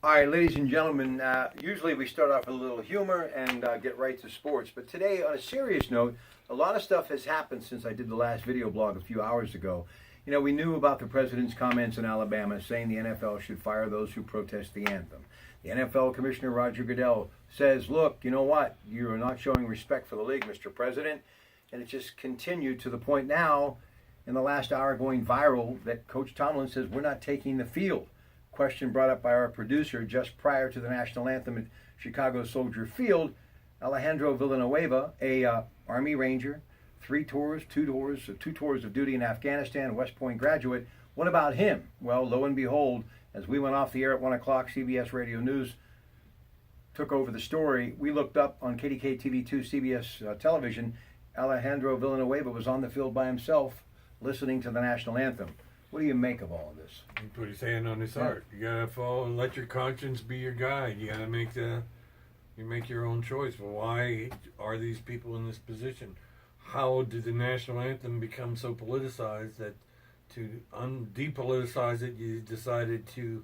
All right, ladies and gentlemen, usually we start off with a little humor and get right to sports. But today, on a serious note, a lot of stuff has happened since I did the last video blog a few hours ago. You know, we knew about the president's comments in Alabama saying the NFL should fire those who protest the anthem. The NFL Commissioner Roger Goodell says, look, you know what? You are not showing respect for the league, Mr. President. And it just continued to the point now, in the last hour going viral, that Coach Tomlin says we're not taking the field. Question brought up by our producer just prior to the national anthem at Chicago Soldier Field. Alejandro Villanueva, a Army Ranger, two tours of duty in Afghanistan, West Point graduate. What about him? Well, lo and behold, as we went off the air at 1 o'clock, CBS Radio News took over the story. We looked up on KDK TV2 CBS television. Alejandro Villanueva was on the field by himself listening to the national anthem. What do you make of all of this? He put his hand on his heart. You gotta follow and let your conscience be your guide. You gotta make your own choice. Well, why are these people in this position? How did the national anthem become so politicized that to depoliticize it, you decided to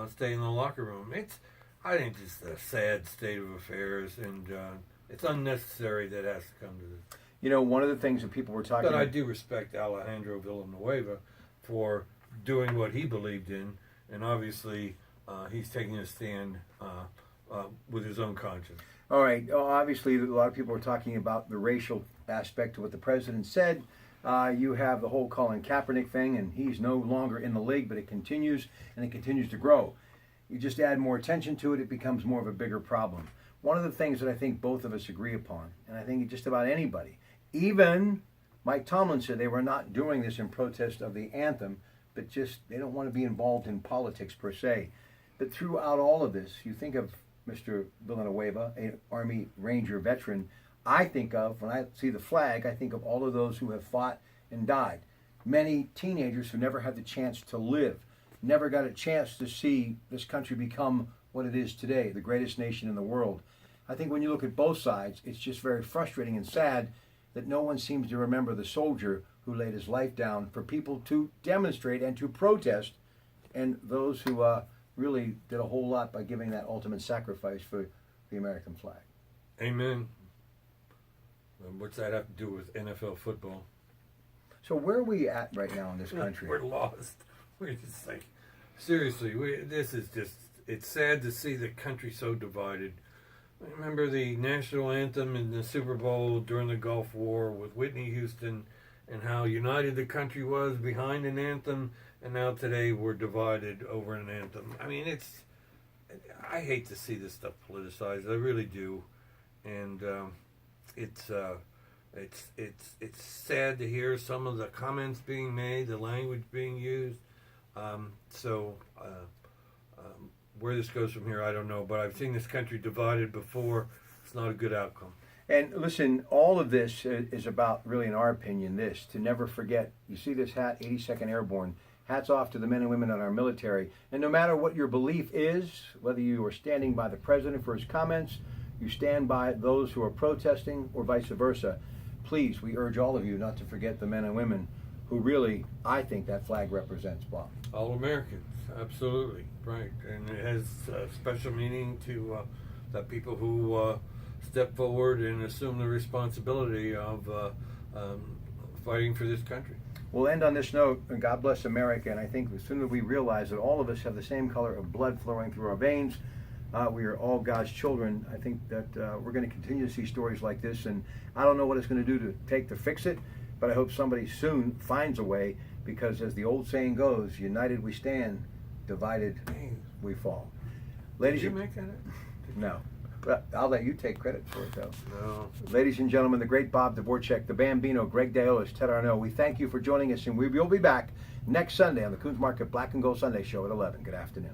stay in the locker room? I think it's a sad state of affairs, and it's unnecessary that has to come to this. You know, one of the things that people were talking about... But I do respect Alejandro Villanueva for doing what he believed in, and obviously he's taking a stand with his own conscience. All right. Obviously, a lot of people are talking about the racial aspect of what the president said. You have the whole Colin Kaepernick thing, and he's no longer in the league, but it continues, and it continues to grow. You just add more attention to it, it becomes more of a bigger problem. One of the things that I think both of us agree upon, and I think just about anybody, even Mike Tomlin said they were not doing this in protest of the anthem, but just they don't want to be involved in politics per se. But throughout all of this, you think of Mr. Villanueva, an Army Ranger veteran. I think of, when I see the flag, I think of all of those who have fought and died. Many teenagers who never had the chance to live, never got a chance to see this country become what it is today, the greatest nation in the world. I think when you look at both sides, it's just very frustrating and sad that no one seems to remember the soldier who laid his life down for people to demonstrate and to protest, and those who really did a whole lot by giving that ultimate sacrifice for the American flag. Amen. What's that have to do with NFL football? So where are we at right now in this country? We're lost. We're just like, seriously, it's sad to see the country so divided. Remember the national anthem in the Super Bowl during the Gulf War with Whitney Houston and how united the country was behind an anthem, and now today we're divided over an anthem. I mean, I hate to see this stuff politicized. I really do. And it's sad to hear some of the comments being made, the language being used. Where this goes from here, I don't know. But I've seen this country divided before. It's not a good outcome. And listen, all of this is about, really, in our opinion, this, to never forget. You see this hat, 82nd Airborne. Hats off to the men and women in our military. And no matter what your belief is, whether you are standing by the president for his comments, you stand by those who are protesting, or vice versa, please, we urge all of you not to forget the men and women who really, I think, that flag represents, Bob. All Americans, absolutely, right. And it has special meaning to the people who step forward and assume the responsibility of fighting for this country. We'll end on this note, and God bless America. And I think as soon as we realize that all of us have the same color of blood flowing through our veins, we are all God's children. I think that we're going to continue to see stories like this, and I don't know what it's going to do to fix it, but I hope somebody soon finds a way, because as the old saying goes, united we stand, divided we fall. Did you make that up? No. But I'll let you take credit for it, though. No. Ladies and gentlemen, the great Bob Dvorak, the Bambino, Greg Dayolis, Ted Arnaud, we thank you for joining us, and we will be back next Sunday on the Coons Market Black and Gold Sunday Show at 11. Good afternoon.